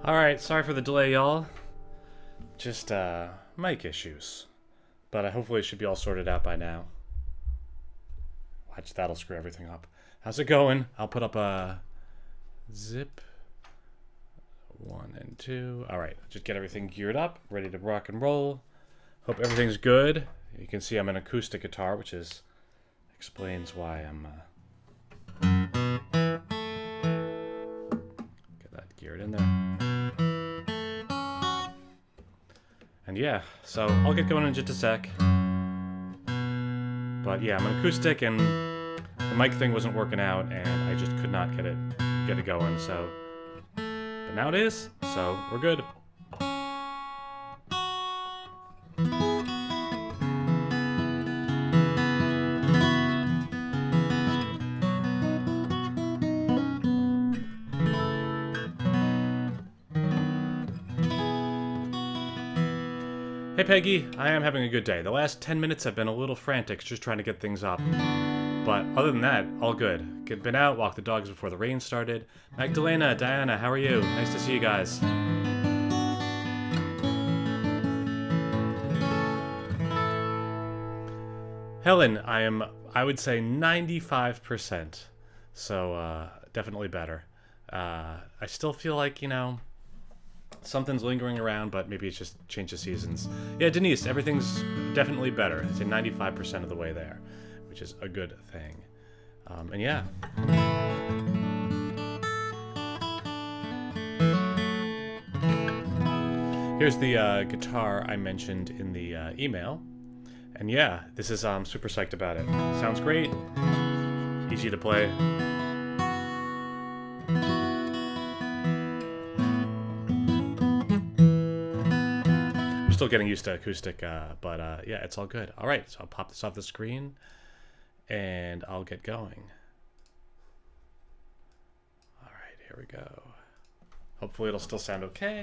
Alright, sorry for the delay, y'all. Just, mic issues. But hopefully it should be all sorted out by now. Watch, that'll screw everything up. How's it going? I'll put up a zip. 1 and 2. Alright, just get everything geared up, ready to rock and roll. Hope everything's good. You can see I'm an acoustic guitar, which explains why I'm, get that geared in there. And yeah, so I'll get going in just a sec. But yeah, I'm an acoustic and the mic thing wasn't working out and I just could not get it going, so. But now it is, so we're good. Hey Peggy, I am having a good day. The last 10 minutes have been a little frantic just trying to get things up. But other than that, all good. Been out, walked the dogs before the rain started. Magdalena, Diana, how are you? Nice to see you guys. Helen, I would say 95%. So, definitely better. I still feel like, something's lingering around, but maybe it's just change of seasons. Yeah, Denise, everything's definitely better. I'd say 95% of the way there, which is a good thing. And yeah. Here's the guitar I mentioned in the email. And yeah, this is, I'm super psyched about it. Sounds great. Easy to play. Still getting used to acoustic, but yeah, it's all good. All right, so I'll pop this off the screen and I'll get going. All right, here we go. Hopefully it'll still sound okay.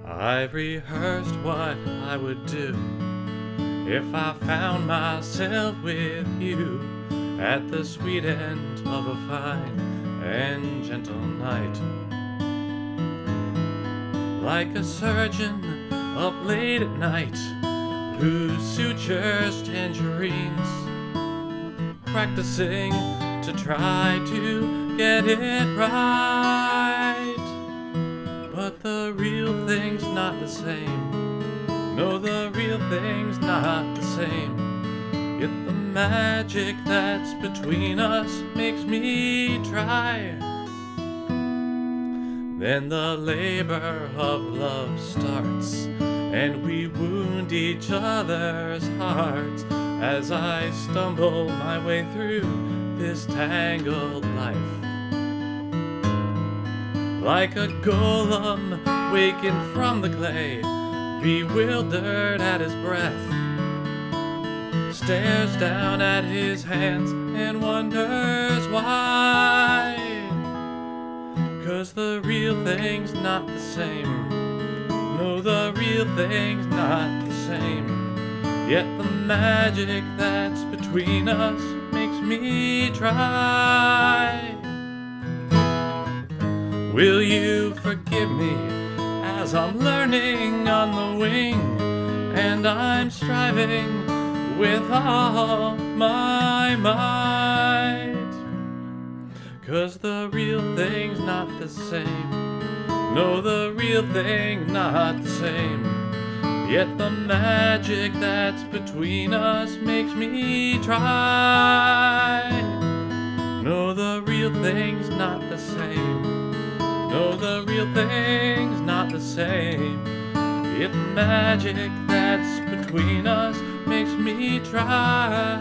I've rehearsed what I would do if I found myself with you at the sweet end of a fine and gentle night. Like a surgeon up late at night who sutures tangerines, practicing to try to get it right. But the real thing's not the same. No, the real thing's not the same. Yet the magic that's between us makes me try. Then the labor of love starts, and we wound each other's hearts as I stumble my way through this tangled life. Like a golem wakened from the clay, bewildered at his breath, stares down at his hands and wonders why. 'Cause the real thing's not the same. No, the real thing's not the same. Yet the magic that's between us makes me try. Will you forgive me as I'm learning on the wing and I'm striving with all my might? 'Cause the real thing's not the same. No, the real thing not the same. Yet the magic that's between us makes me try. No, the real thing's not the same. No, the real thing's not the same. Yet the magic that's between us makes me try.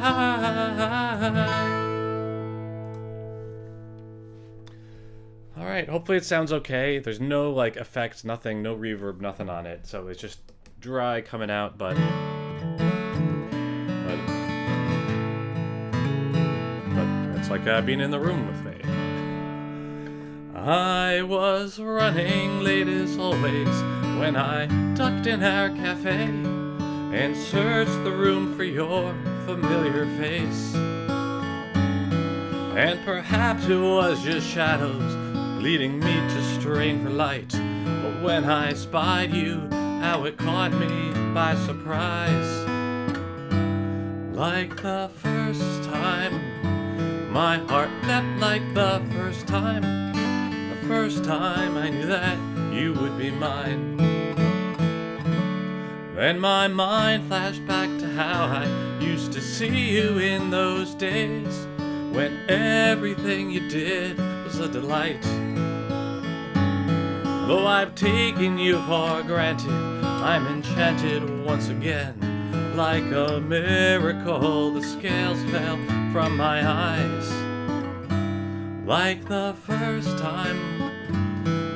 Alright, hopefully it sounds okay. There's no, like, effects, nothing, no reverb, nothing on it. So it's just dry coming out, but it's like being in the room with me. I was running late as always when I tucked in our cafe and searched the room for your familiar face. And perhaps it was just shadows leading me to strain for light. But when I spied you, how it caught me by surprise. Like the first time, my heart leapt like the first time. The first time I knew that you would be mine. Then my mind flashed back to how I used to see you in those days, when everything you did was a delight. Though I've taken you for granted, I'm enchanted once again. Like a miracle, the scales fell from my eyes. Like the first time,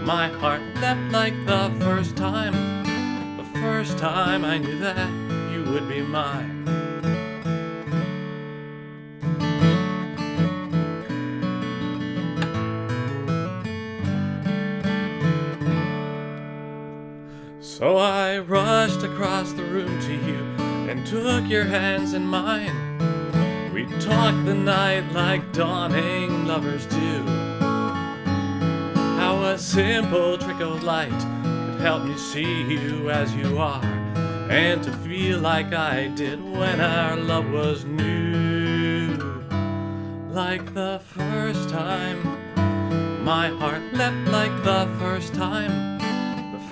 my heart leapt like the first time. The first time I knew that you would be mine. So I rushed across the room to you and took your hands in mine. We talked the night like dawning lovers do. How a simple trick of light could help me see you as you are, and to feel like I did when our love was new. Like the first time, my heart leapt like the first time.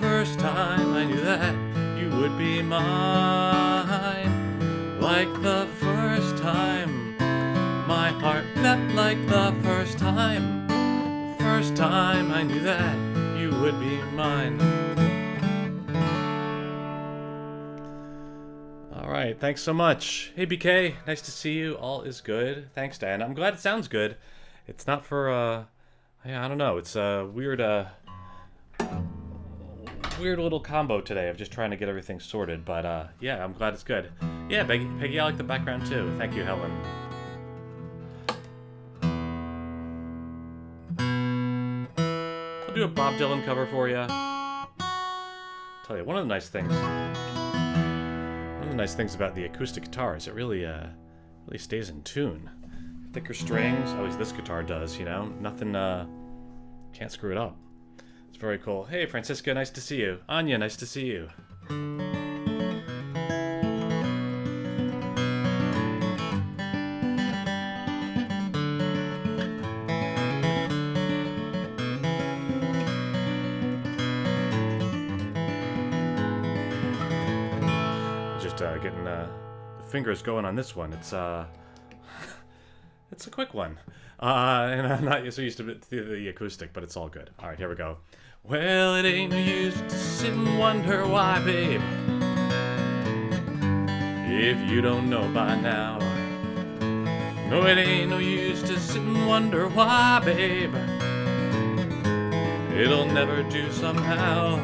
First time I knew that you would be mine. Like the first time, my heart leapt like the first time. The first time I knew that you would be mine. All right, thanks so much. Hey BK, nice to see you. All is good. Thanks, Dan. I'm glad it sounds good. It's not for yeah, I don't know. It's a weird little combo today of just trying to get everything sorted, but yeah, I'm glad it's good. Yeah, Peggy, I like the background too. Thank you, Helen. I'll do a Bob Dylan cover for you. Tell you, one of the nice things about the acoustic guitar is it really stays in tune. Thicker strings, at least this guitar does, you know. Nothing, can't screw it up. It's very cool. Hey, Francisca, nice to see you. Anya, nice to see you. Just getting the fingers going on this one. It's it's a quick one. And I'm not so used to the acoustic, but it's all good. All right, here we go. Well, it ain't no use to sit and wonder why, babe, if you don't know by now. No, it ain't no use to sit and wonder why, babe, it'll never do somehow.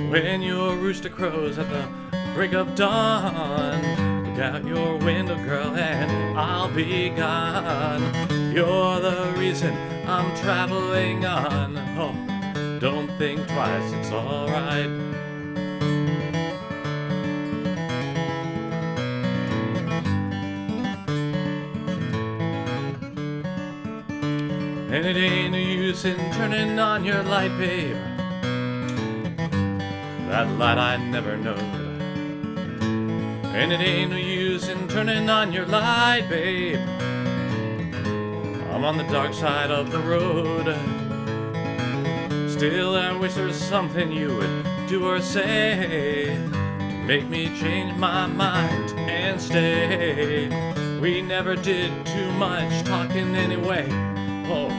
When your rooster crows at the break of dawn, look out your window, girl, and I'll be gone. You're the reason I'm traveling on. Oh, don't think twice, it's alright. And it ain't no use in turning on your light, babe, that light I never knowed. And it ain't no use in turning on your light, babe, I'm on the dark side of the road. Still, I wish there was something you would do or say to make me change my mind and stay. We never did too much talking anyway. Oh,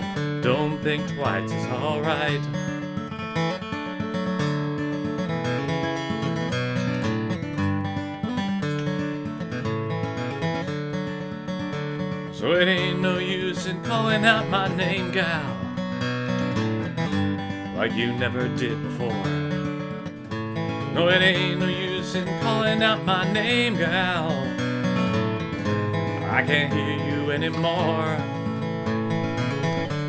don't think twice, it's alright. So it ain't no use in calling out my name, gal, like you never did before. No, it ain't no use in calling out my name, gal, I can't hear you anymore.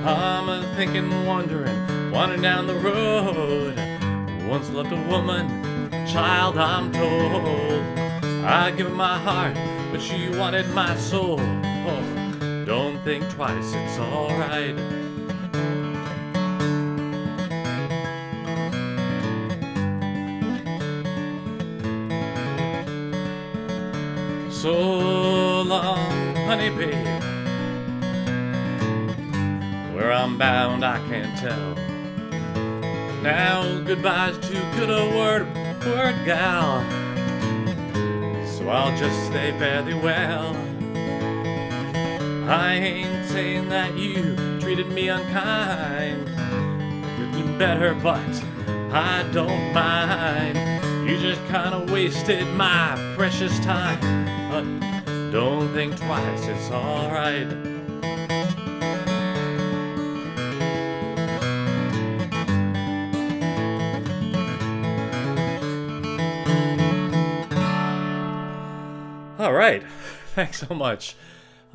I'm thinking, wandering down the road. Once loved a woman, child, I'm told. I'd give her my heart, but she wanted my soul. Oh, Don't think twice, it's alright. So long, honey babe. Where I'm bound, I can't tell. Now goodbye's too good a word, gal. So I'll just say fare thee well. I ain't saying that you treated me unkind. Could do better, but I don't mind. You just kinda wasted my precious time. But don't think twice, it's alright. Alright, thanks so much.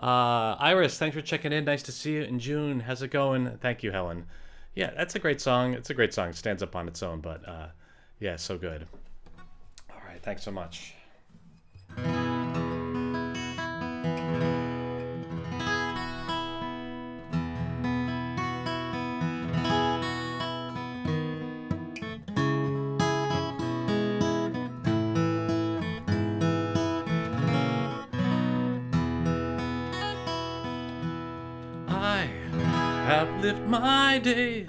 Iris, thanks for checking in. Nice to see you in June. How's it going? Thank you, Helen. Yeah, that's a great song. It's a great song. It stands up on its own, but yeah, so good. All right, thanks so much. Have lived my days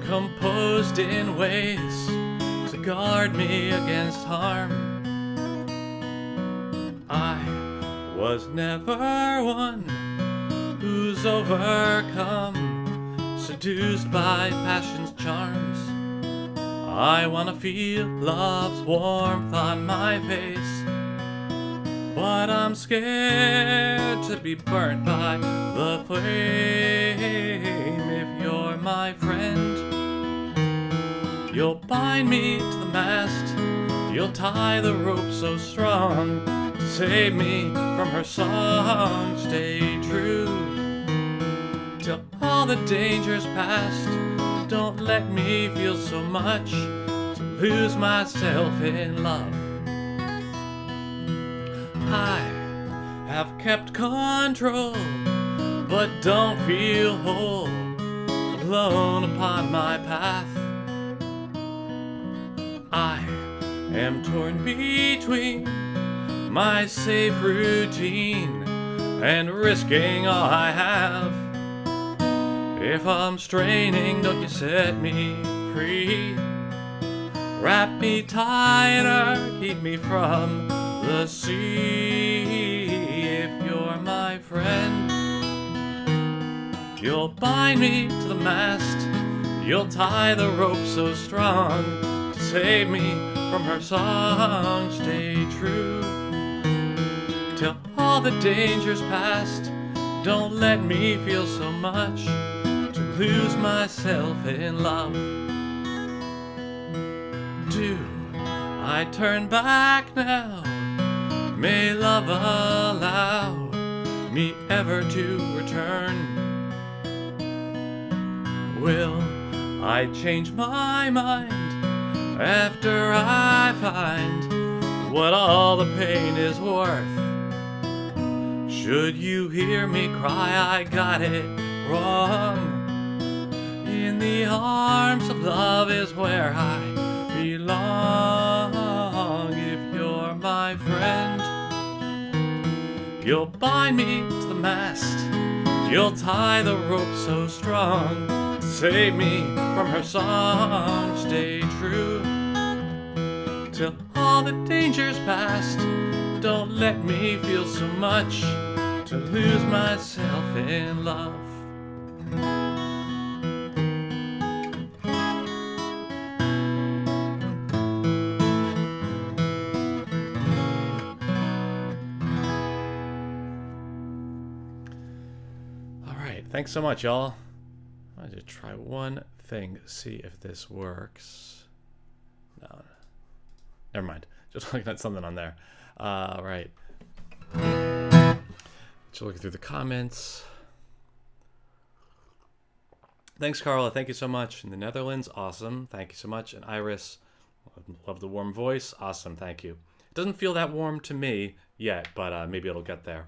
composed in ways to guard me against harm. I was never one who's overcome, seduced by passion's charms. I wanna feel love's warmth on my face, but I'm scared to be burnt by the flame. If you're my friend, you'll bind me to the mast. You'll tie the rope so strong to save me from her song. Stay true till all the danger's past. Don't let me feel so much to lose myself in love. I have kept control, but don't feel whole, alone upon my path. I am torn between my safe routine and risking all I have. If I'm straining, don't you set me free. Wrap me tighter, keep me from the sea. If you're my friend, you'll bind me to the mast. You'll tie the rope so strong to save me from her song. Stay true till all the danger's past. Don't let me feel so much to lose myself in love. Do I turn back now? May love allow me ever to return. Will I change my mind after I find what all the pain is worth? Should you hear me cry, I got it wrong. In the arms of love is where I belong. If you're my friend, you'll bind me to the mast. You'll tie the rope so strong to save me from her song. Stay true till all the danger's past. Don't let me feel so much to lose myself in love. Thanks so much, y'all. I'm going to try one thing, see if this works. No, never mind. Just looking at something on there. Right. Just looking through the comments. Thanks, Carla. Thank you so much. In the Netherlands, awesome. Thank you so much. And Iris, love the warm voice. Awesome. Thank you. It doesn't feel that warm to me yet, but maybe it'll get there.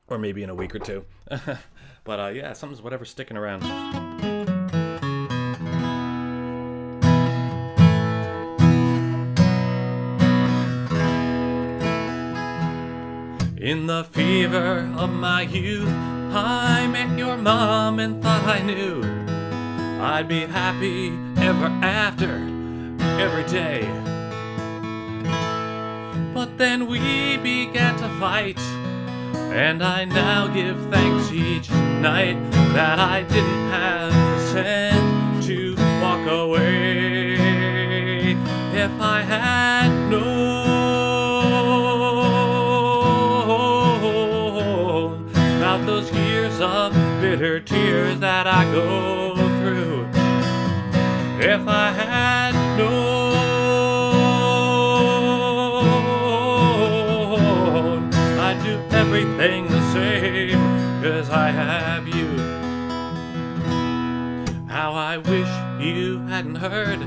or maybe in a week or two. But yeah, something's whatever's sticking around. In the fever of my youth, I met your mom and thought I knew I'd be happy ever after, every day. But then we began to fight, and I now give thanks each night that I didn't have the sense to walk away. If I had known about those years of bitter tears that I go through, if I had known, I'd do everything the same, 'cause I have you. How I wish you hadn't heard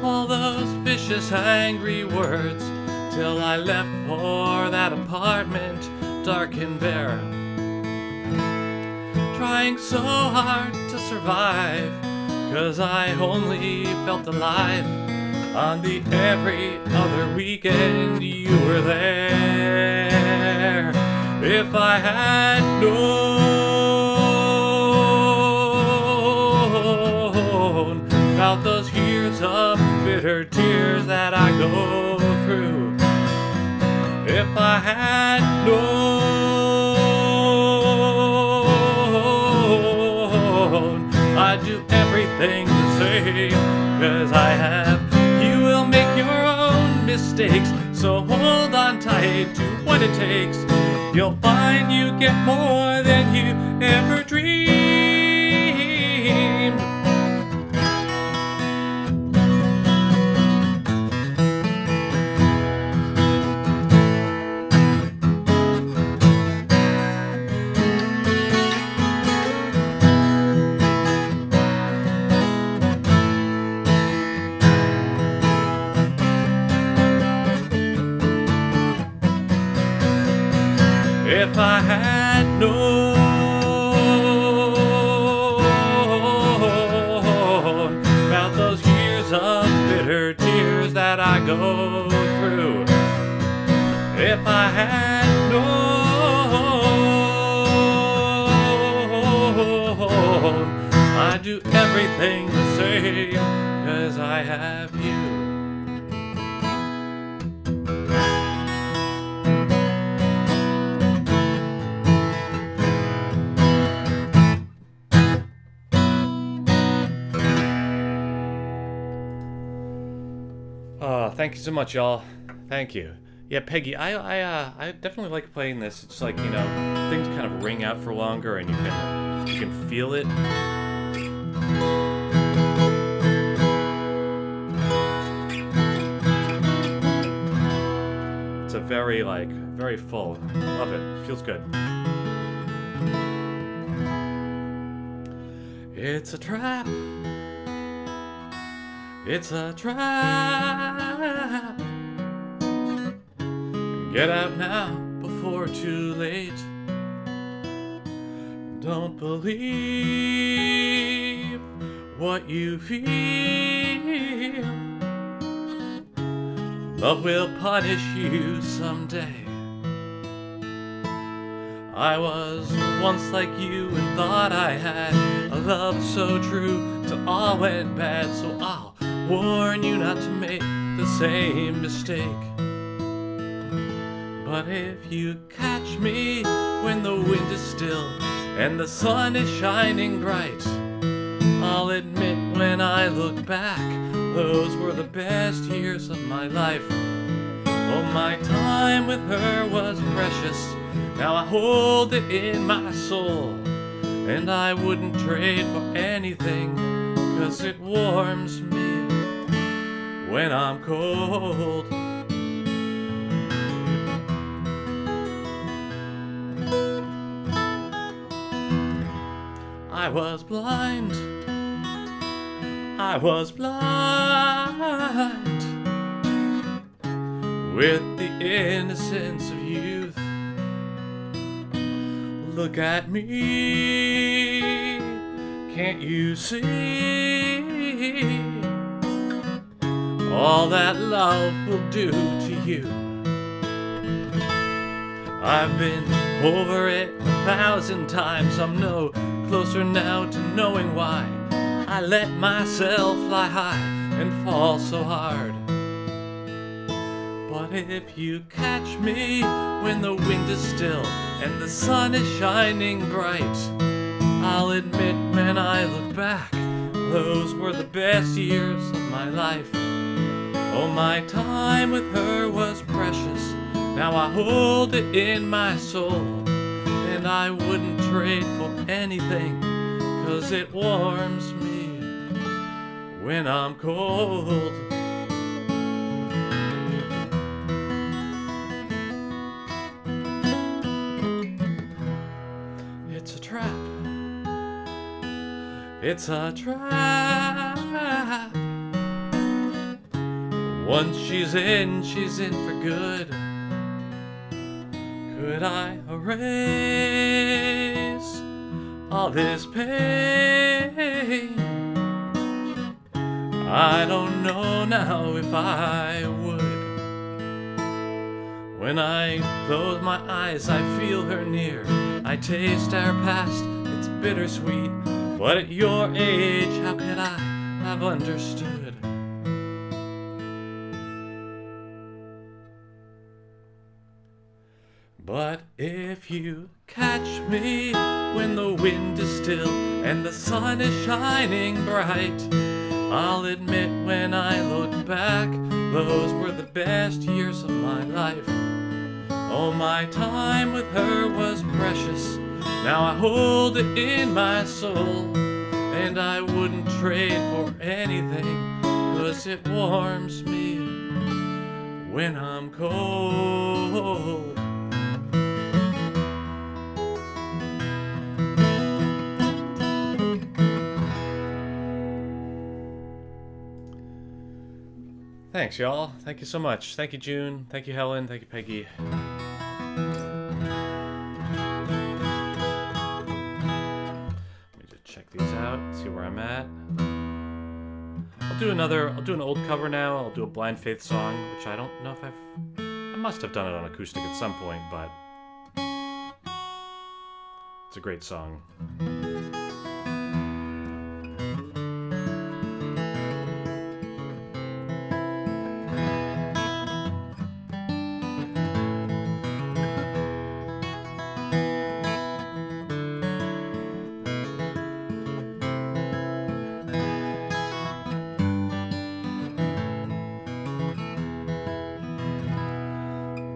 all those vicious, angry words till I left for that apartment, dark and bare, trying so hard to survive, 'cause I only felt alive on the every other weekend you were there. If I had known about those years of bitter tears that I go through, if I had known, I'd do everything the same, 'cause I have. You will make your own mistakes, so hold on tight to what it takes. You'll find you get more than you ever dreamed. If I had known about those years of bitter tears that I go through, if I had known, I'd do everything the same, 'cause I have you. Thank you so much, y'all. Thank you. Yeah, Peggy, I definitely like playing this. It's like, you know, things kind of ring out for longer, and you can feel it. It's a very full. Love it. Feels good. It's a trap. It's a trap. Get out now before too late. Don't believe what you feel. Love will punish you someday. I was once like you and thought I had a love so true till all went bad, so I'll warn you not to make the same mistake. But if you catch me when the wind is still and the sun is shining bright, I'll admit when I look back, those were the best years of my life. Oh, my time with her was precious. Now I hold it in my soul, and I wouldn't trade for anything, 'cause it warms me when I'm cold. I was blind. I was blind with the innocence of youth. Look at me, can't you see all that love will do to you? I've been over it 1,000 times. I'm no closer now to knowing why I let myself fly high and fall so hard. But if you catch me when the wind is still and the sun is shining bright, I'll admit when I look back, those were the best years of my life. Oh, my time with her was precious. Now I hold it in my soul, and I wouldn't trade for anything, 'cause it warms me when I'm cold. It's a trap. It's a trap. Once she's in for good. Could I erase all this pain? I don't know now if I would. When I close my eyes, I feel her near. I taste our past, it's bittersweet. But at your age, how could I have understood? But if you catch me when the wind is still and the sun is shining bright, I'll admit when I look back, those were the best years of my life. Oh, my time with her was precious. Now I hold it in my soul, and I wouldn't trade for anything, 'cause it warms me when I'm cold. Thanks, y'all. Thank you so much. Thank you, June. Thank you, Helen. Thank you, Peggy. Let me just check these out, see where I'm at. I'll do an old cover now. I'll do a Blind Faith song, which I don't know if I must have done it on acoustic at some point, but it's a great song.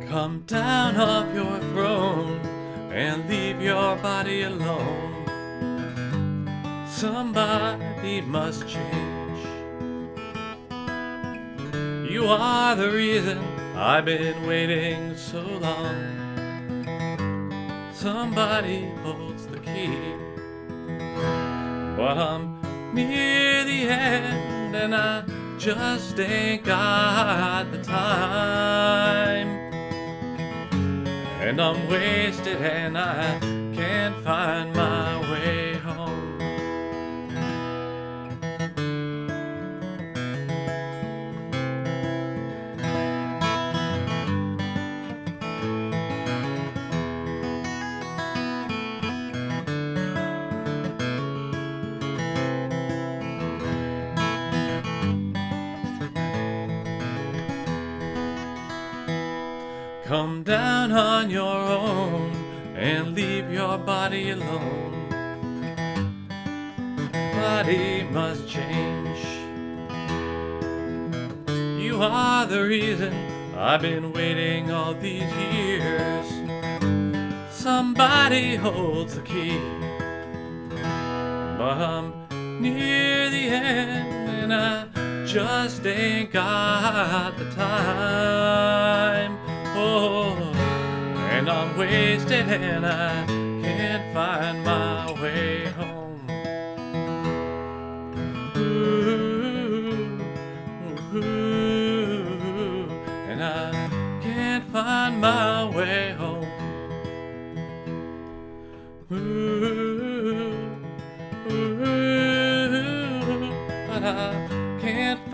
Come down off your throne and leave your body alone. Somebody must change. You are the reason I've been waiting so long. Somebody holds the key, but I'm near the end and I just ain't got the time. And I'm wasted and I can't find my way home. Come down on your own and leave your body alone. Body must change. You are the reason I've been waiting all these years. Somebody holds the key, but I'm near the end and I just ain't got the time. Oh, and I'm wasted and I can't find my way home. Ooh, ooh, and I can't find my way home.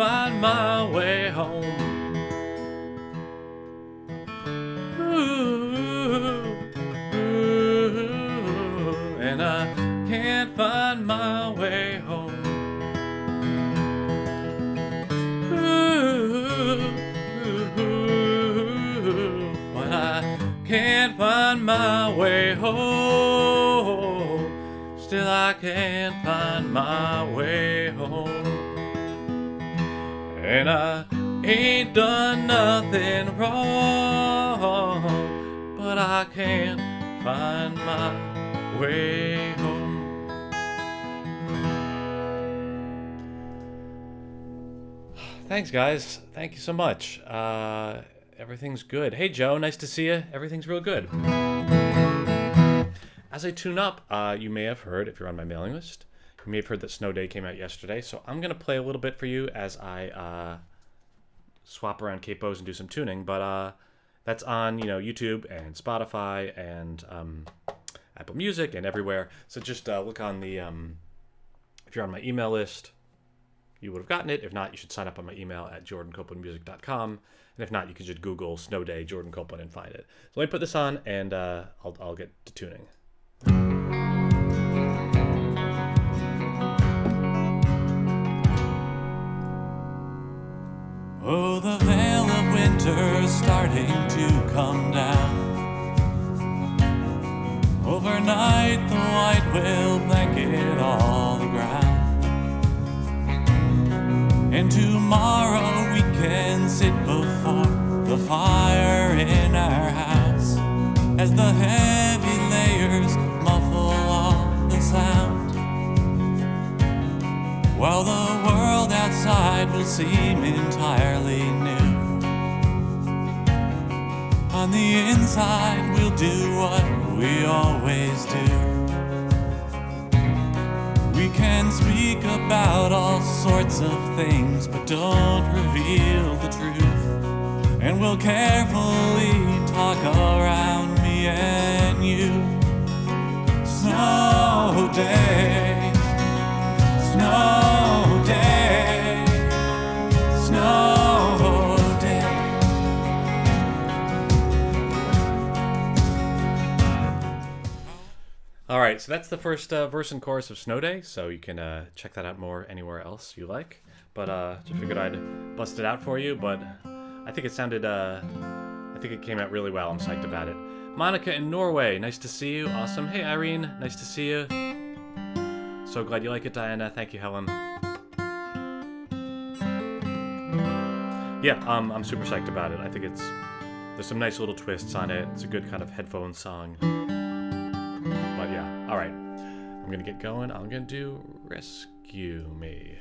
find my way home. And I can't find my way home. But I can't find my way home. Still I can't find my way home. And I ain't done nothing wrong, but I can't find my way home. Thanks, guys. Thank you so much. Everything's good. Hey, Joe. Nice to see you. Everything's real good. As I tune up, you may have heard, if you're on my mailing list, you may have heard that Snow Day came out yesterday. So I'm going to play a little bit for you as I swap around capos and do some tuning. But that's on, YouTube and Spotify and Apple Music and everywhere. So just look on the, if you're on my email list, you would have gotten it. If not, you should sign up on my email at jordancopelandmusic.com. And if not, you could just Google Snow Day Jordan Copeland and find it. So let me put this on, and I'll get to tuning. Oh, the veil of winter's starting to come down. Overnight, the white will blanket all the ground. And tomorrow we can sit before the fire in our house as the heavy layers muffle all the sound, while the world outside will seem entirely new. On the inside we'll do what we always do. We can speak about all sorts of things, but don't reveal the truth. And we'll carefully talk around me and you. Snow day, snow day, snow day. All right, so that's the first verse and chorus of Snow Day, so you can check that out more anywhere else you like. But just figured I'd bust it out for you, but I think it sounded, I think it came out really well. I'm psyched about it. Monica in Norway, nice to see you. Awesome. Hey, Irene, nice to see you. So glad you like it, Diana. Thank you, Helen. Yeah, I'm super psyched about it. I think there's some nice little twists on it. It's a good kind of headphone song. But yeah, all right. I'm gonna get going. I'm gonna do Rescue Me.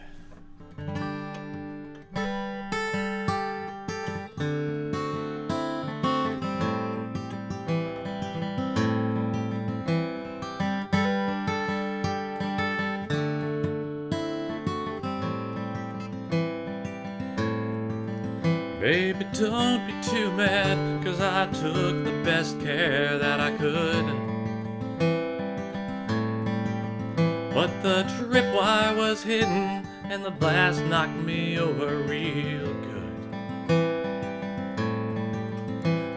Baby, don't be too mad, 'cause I took the best care that I could. But the tripwire was hidden, and the blast knocked me over real good.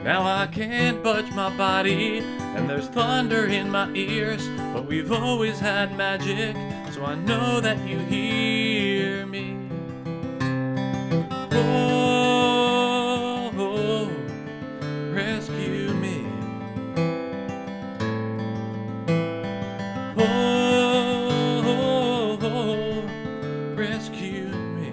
Now I can't budge my body, and there's thunder in my ears, but we've always had magic, so I know that you hear me. Oh, rescue me. Oh, rescue me.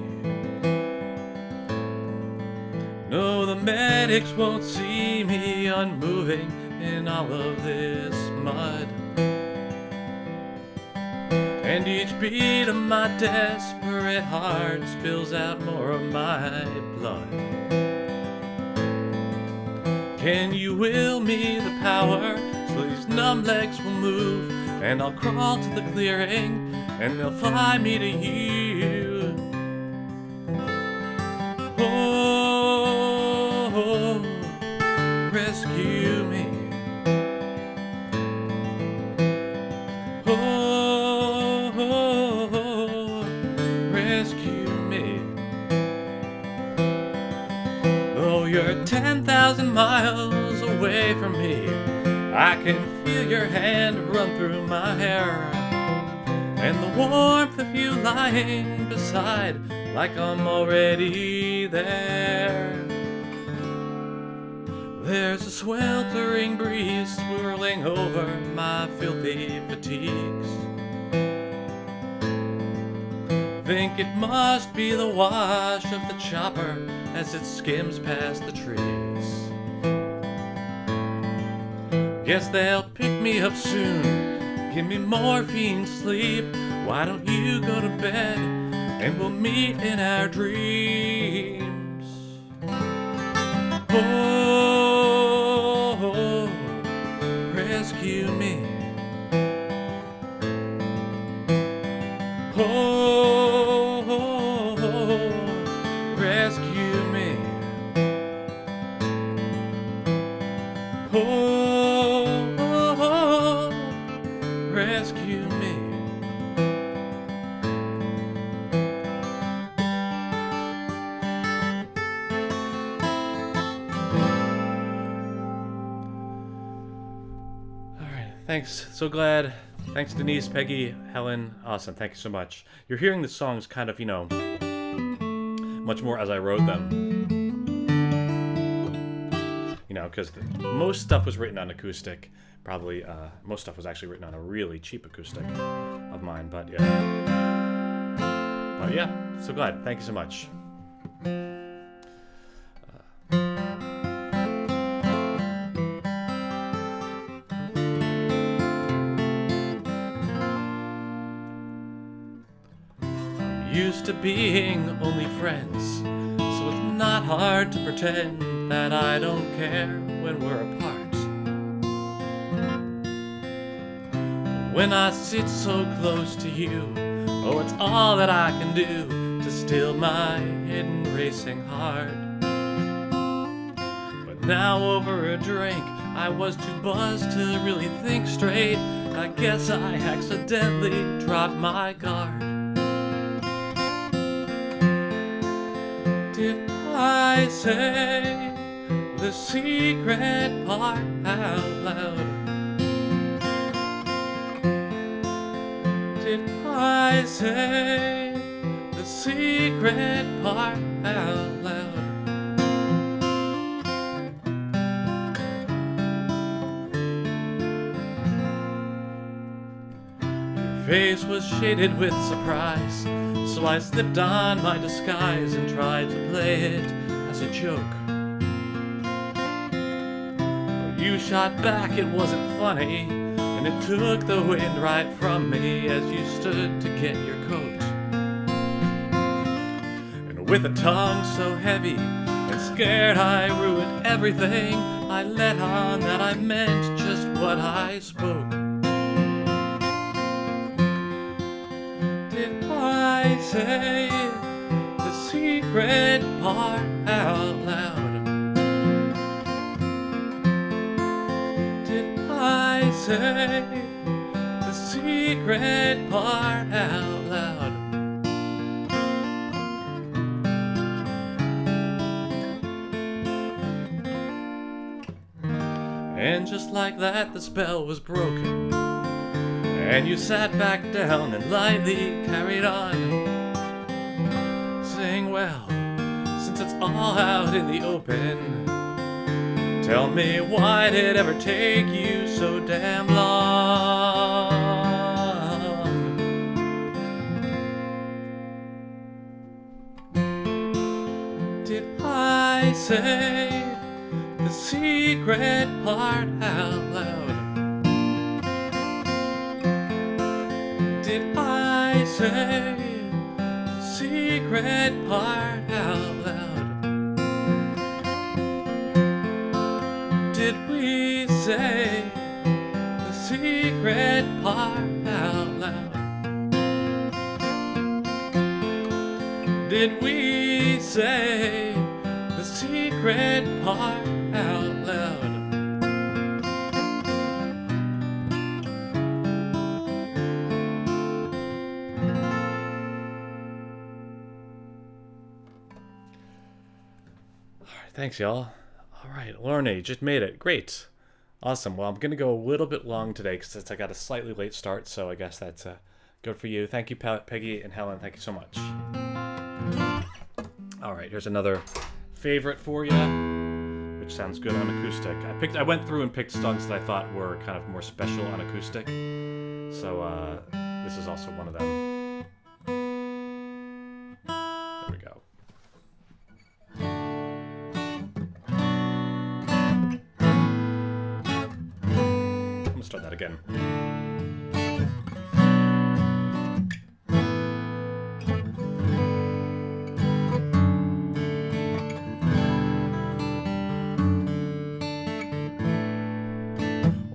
No, the medics won't see me unmoving in all of this mud. And each beat of my desperate heart spills out more of my blood. Can you will me the power so these numb legs will move, and I'll crawl to the clearing and they'll fly me to you. Oh, rescue me. Oh, rescue me. 10,000 miles away from me, I can feel your hand run through my hair, and the warmth of you lying beside, like I'm already there. There's a sweltering breeze swirling over my filthy fatigues. Think it must be the wash of the chopper as it skims past the trees. Guess they'll pick me up soon, give me morphine sleep. Why don't you go to bed and we'll meet in our dreams? Oh, rescue me. Oh, rescue me. Oh, rescue me. All right, thanks. So glad. Thanks, Denise, Peggy, Helen. Awesome. Thank you so much. You're hearing the songs kind of, much more as I wrote them. Because most stuff was written on acoustic. Probably most stuff was actually written on a really cheap acoustic of mine. But yeah, so glad. Thank you so much. Used to being only friends, so it's not hard to pretend that I don't care when we're apart. When I sit so close to you, oh, it's all that I can do to still my hidden racing heart. But now over a drink, I was too buzzed to really think straight. I guess I accidentally dropped my guard. Did I say the secret part out loud? Did I say the secret part out loud? Your face was shaded with surprise, so I slipped on my disguise and tried to play it as a joke. You shot back, it wasn't funny, and it took the wind right from me as you stood to get your coat. And with a tongue so heavy and scared I ruined everything, I let on that I meant just what I spoke. Did I say the secret part out loud? I say the secret part out loud. And just like that, the spell was broken, and you sat back down and lightly carried on, saying, well, since it's all out in the open, tell me, why did it ever take you so damn long? Did I say the secret part out loud? Did I say the secret part out loud? Did we say the secret part out loud? Did we say the secret part out loud? All right, thanks, y'all. All right, Lorne, just made it. Great. Awesome. Well, I'm going to go a little bit long today because I got a slightly late start, so I guess that's good for you. Thank you, Peggy and Helen. Thank you so much. All right, here's another favorite for you, which sounds good on acoustic. I went through and picked songs that I thought were kind of more special on acoustic, so this is also one of them. There we go. I'm gonna start that again.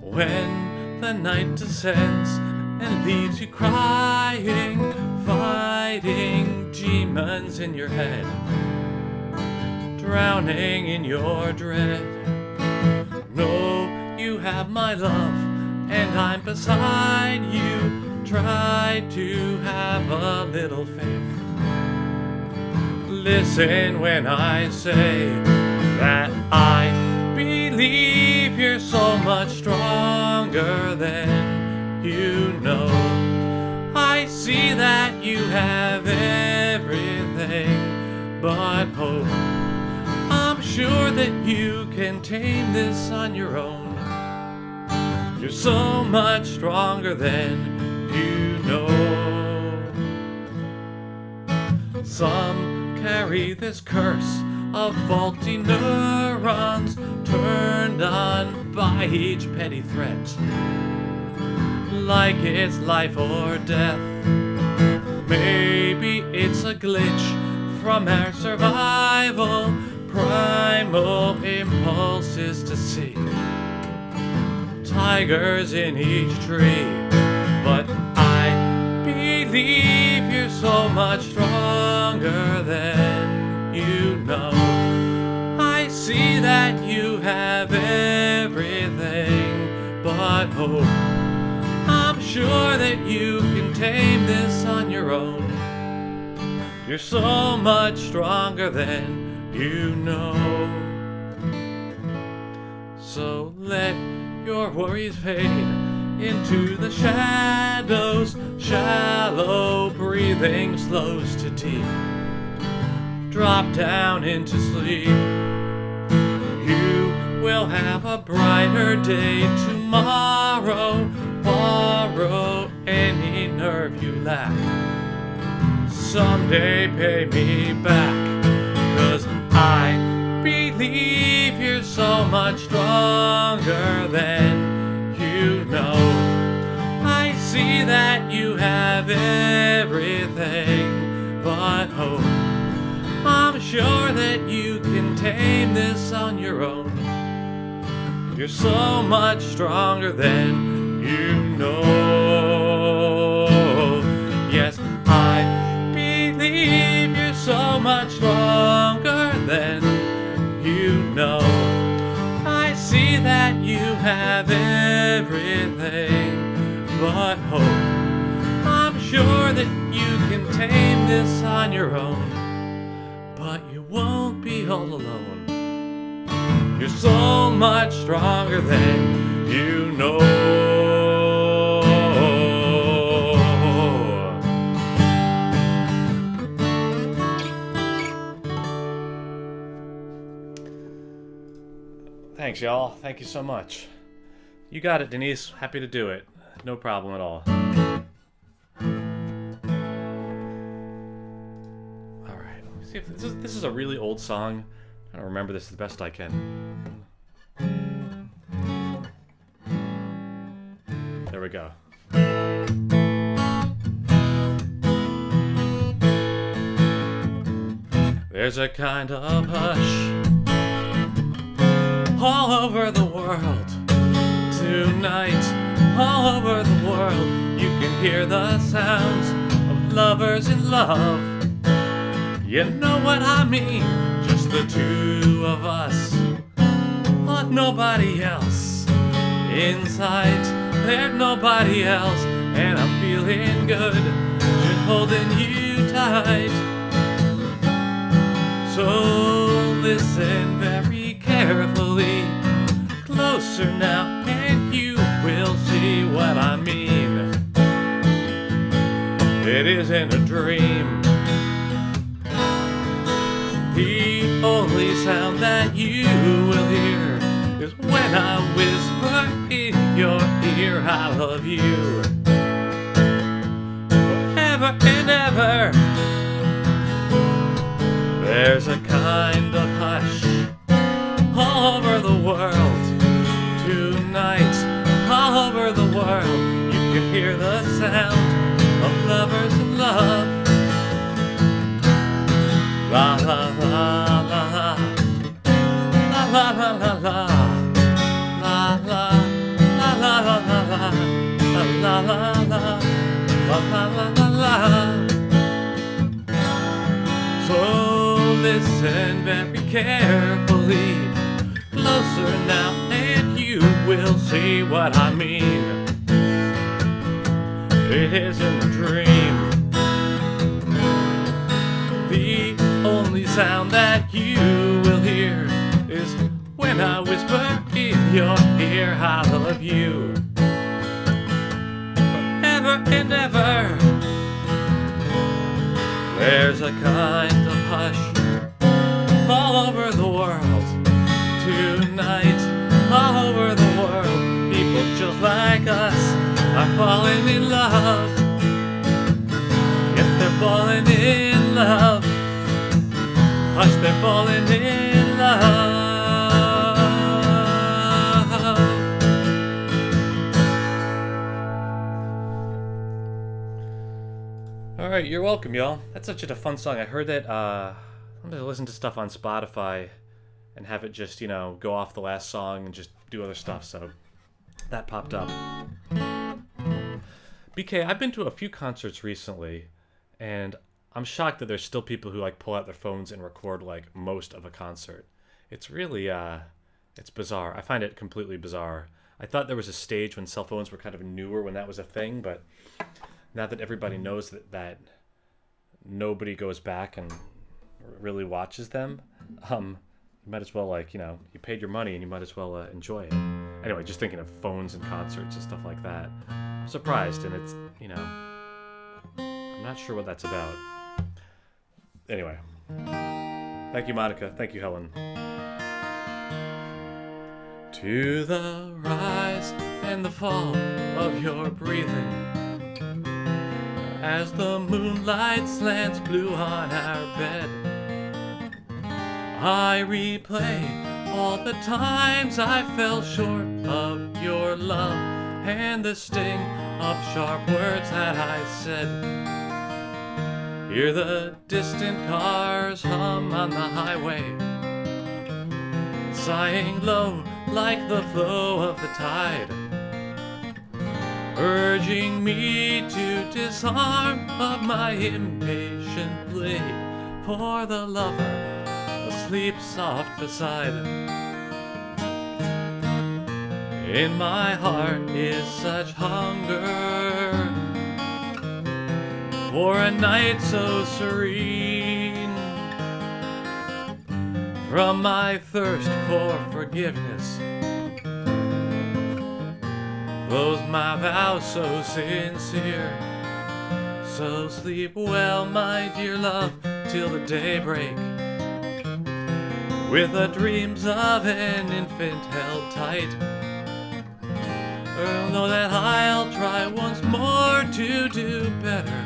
When the night descends and leaves you crying, fighting demons in your head, drowning in your dread. Know you have my love and I'm beside you. Try to have a little faith. Listen when I say that I believe you're so much stronger than you know. I see that you have everything but hope. I'm sure that you can tame this on your own. You're so much stronger than you know. Some carry this curse of faulty neurons turned on by each petty threat, like it's life or death. Maybe it's a glitch from our survival, primal impulses to see tigers in each tree. But I believe you're so much stronger than you know. I see that you have everything but hope. I'm sure that you can tame this on your own. You're so much stronger than you know. So let your worries fade into the shadows. Shallow breathing slows to deep. Drop down into sleep. You will have a brighter day tomorrow. Borrow any nerve you lack. Someday pay me back. 'Cause I believe you're so much stronger than you know. I see that you have everything but hope. I'm sure that you can tame this on your own. You're so much stronger than you know. Yes, I believe you're so much stronger than you know. I see that you have everything but hope. I'm sure that you can tame this on your own. But you won't be all alone. You're so much stronger than you know. Thanks, y'all. Thank you so much. You got it, Denise. Happy to do it. No problem at all. See if this is a really old song. I don't remember this the best I can. There we go. There's a kind of hush all over the world tonight. All over the world you can hear the sounds of lovers in love. You know what I mean, just the two of us, but nobody else. In sight, there's nobody else, and I'm feeling good, just holding you tight. So listen very carefully. closer now, and you will see what I mean. It isn't a dream. The only sound that you will hear is when I whisper in your ear, I love you. Forever and ever. There's a kind of hush all over the world tonight. All over the world you can hear the sound of lovers in love. La la la la la la la la la la la la la la la la la la la la. So listen very carefully, closer now, and you will see what I mean. It isn't a dream. The only sound that you will hear is when I whisper in your ear, I love you. Forever and ever. There's a kind of hush all over the world tonight. All over the world, people just like us are falling in love. Yes, they're falling in love. Hush, they're falling in love. Alright, you're welcome, y'all. That's such a fun song. I heard that, I'm gonna listen to stuff on Spotify and have it just, you know, go off the last song and just do other stuff, so that popped up. BK, I've been to a few concerts recently, and I'm shocked that there's still people who, like, pull out their phones and record, like, most of a concert. It's really, it's bizarre. I find it completely bizarre. I thought there was a stage when cell phones were kind of newer when that was a thing, but now that everybody knows that nobody goes back and really watches them, you might as well, like, you know, you paid your money and you might as well enjoy it. Anyway, just thinking of phones and concerts and stuff like that. I'm surprised, and it's, you know, I'm not sure what that's about. Anyway, thank you, Monica. Thank you, Helen. To the rise and the fall of your breathing, as the moonlight slants blue on our bed, I replay all the times I fell short of your love and the sting of sharp words that I said. Hear the distant cars hum on the highway, sighing low like the flow of the tide, urging me to disarm of my impatient plea for the lover asleep soft beside. In my heart is such hunger for a night so serene, from my thirst for forgiveness flows my vow so sincere. So sleep well, my dear love, till the daybreak, with the dreams of an infant held tight. Know that I'll try once more to do better,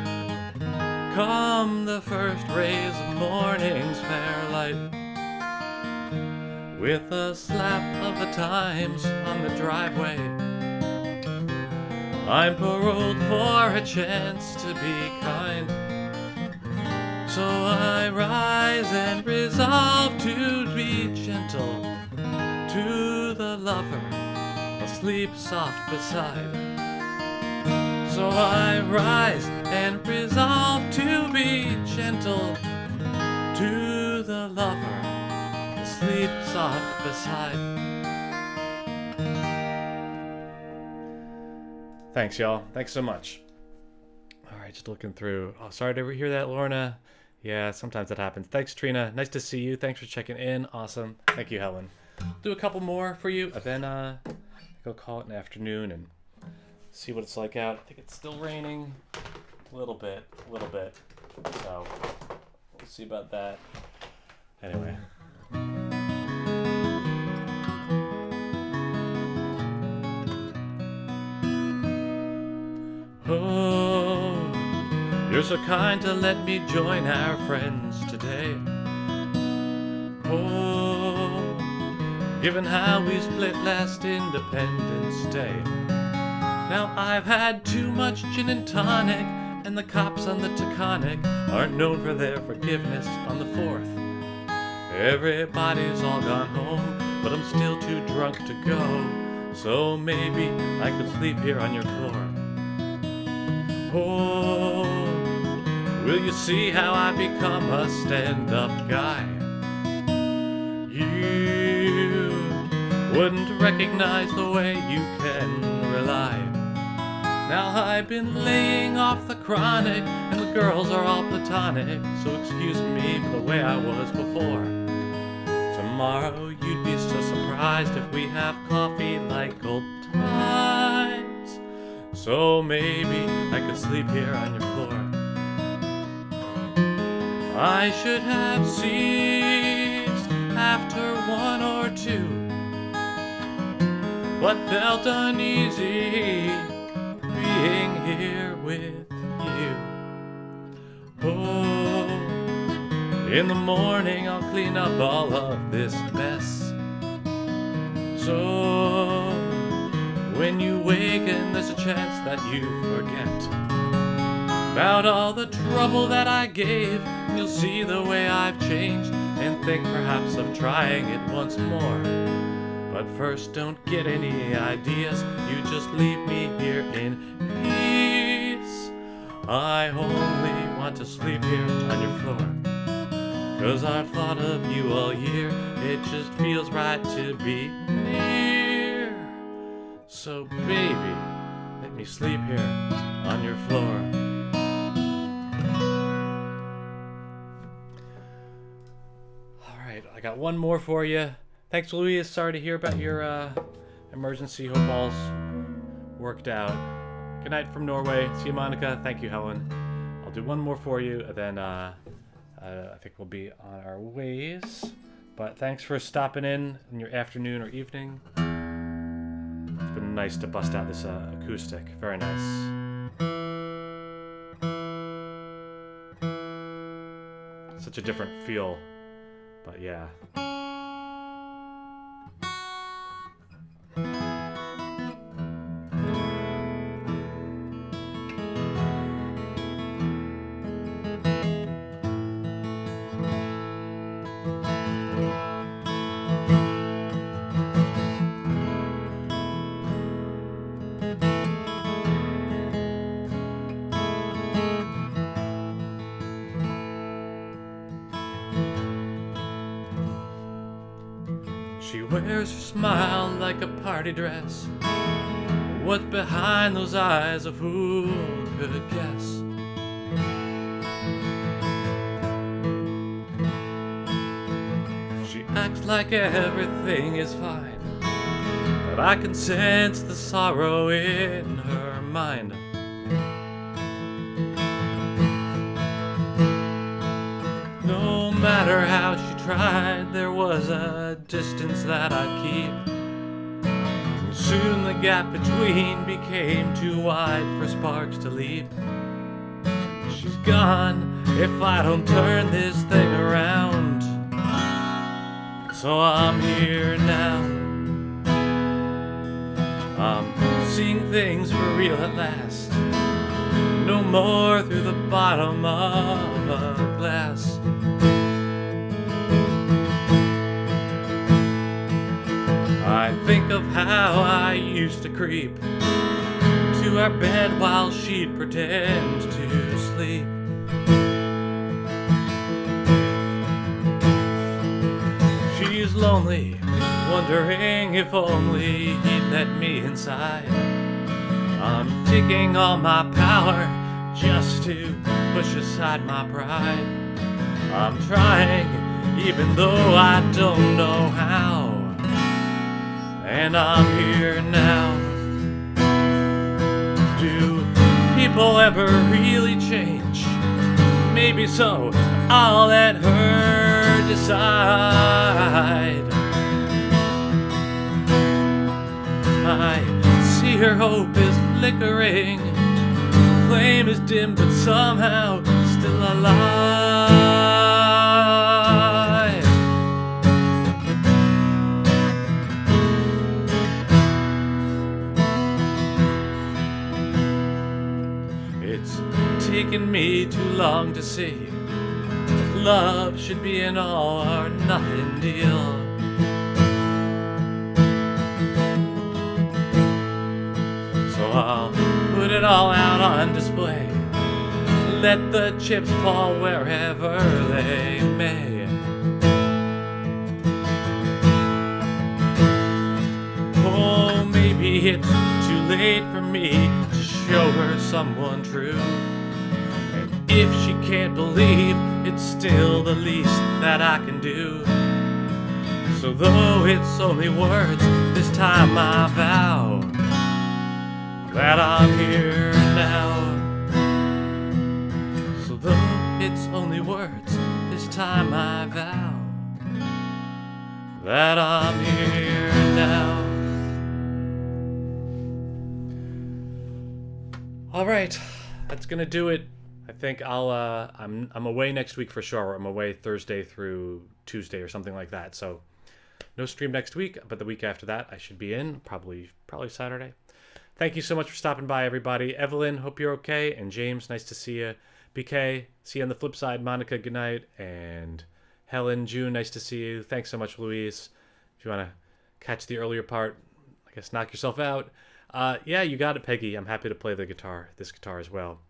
come the first rays of morning's fair light. With a slap of the times on the driveway, I'm paroled for a chance to be kind. So I rise and resolve to be gentle to the lover asleep soft beside. So I rise and resolve to be gentle to the lover asleep soft beside. Thanks, y'all. Thanks so much. All right, just looking through. Oh, sorry to hear that, Lorna. Yeah, sometimes that happens. Thanks, Trina. Nice to see you. Thanks for checking in. Awesome. Thank you, Helen. do a couple more for you, and then I think I'll call it an afternoon and see what it's like out. I think it's still raining a little bit. So we'll see about that. Anyway. Oh, you're so kind to let me join our friends today. Oh, given how we split last Independence Day. Now I've had too much gin and tonic, and the cops on the Taconic aren't known for their forgiveness on the 4th. Everybody's all gone home, but I'm still too drunk to go, so maybe I could sleep here on your floor. Oh, will you see how I become a stand-up guy? You wouldn't recognize the way you can rely. Now I've been laying off the chronic, and the girls are all platonic, so excuse me for the way I was before. Tomorrow you'd be so surprised if we have coffee like old times, so maybe I could sleep here on your floor. I should have ceased after 1 or 2, but felt uneasy being here with you. Oh, in the morning I'll clean up all of this mess, so when you waken there's a chance that you forget about all the trouble that I gave. You'll see the way I've changed and think perhaps of trying it once more. But first, don't get any ideas, you just leave me here in peace. I only want to sleep here on your floor, 'cause I've thought of you all year, it just feels right to be near. So baby, let me sleep here on your floor. Alright, I got one more for you. Thanks, Louise. Sorry to hear about your emergency. Hope all's worked out. Good night from Norway. See you, Monica. Thank you, Helen. I'll do one more for you, and then I think we'll be on our ways. But thanks for stopping in your afternoon or evening. It's been nice to bust out this acoustic. Very nice. Such a different feel, but yeah. She wears her smile like a party dress. What's behind those eyes, a fool could guess. She acts like everything is fine, but I can sense the sorrow in her mind. No matter how she tried, there was a distance that I'd keep. Soon the gap between became too wide for sparks to leap. She's gone if I don't turn this thing around, so I'm here now. I'm seeing things for real at last, no more through the bottom of a glass. I think of how I used to creep to her bed while she'd pretend to sleep. She's lonely, wondering if only he'd let me inside. I'm taking all my power just to push aside my pride. I'm trying, even though I don't know how. and I'm here now. Do people ever really change? Maybe so, I'll let her decide. I see her hope is flickering, flame is dim but somehow still alive. It's taken me too long to see that love should be an all or nothing deal. So I'll put it all out on display, let the chips fall wherever they may. Oh, maybe it's too late for me to show her someone true. And if she can't believe, it's still the least that I can do. So though it's only words, this time I vow that I'm here now. So though it's only words, this time I vow that I'm here now. All right, that's gonna do it. I think I'm away next week for sure. I'm away Thursday through Tuesday or something like that. So no stream next week, but the week after that I should be in, probably Saturday. Thank you so much for stopping by, everybody. Evelyn, hope you're okay. And James, nice to see you. BK, see you on the flip side. Monica, good night. And Helen, June, nice to see you. Thanks so much, Louise. If you want to catch the earlier part, I guess knock yourself out. Yeah, you got it, Peggy. I'm happy to play this guitar as well.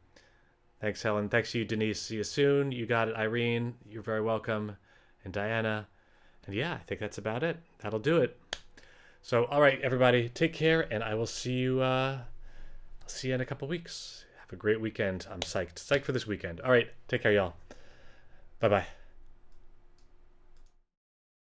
Thanks, Helen. Thanks to you, Denise. See you soon. You got it, Irene. You're very welcome. And Diana. And yeah, I think that's about it. That'll do it. So, all right, everybody, take care, and I will see you. I'll see you in a couple weeks. Have a great weekend. I'm psyched for this weekend. All right, take care, y'all. Bye-bye.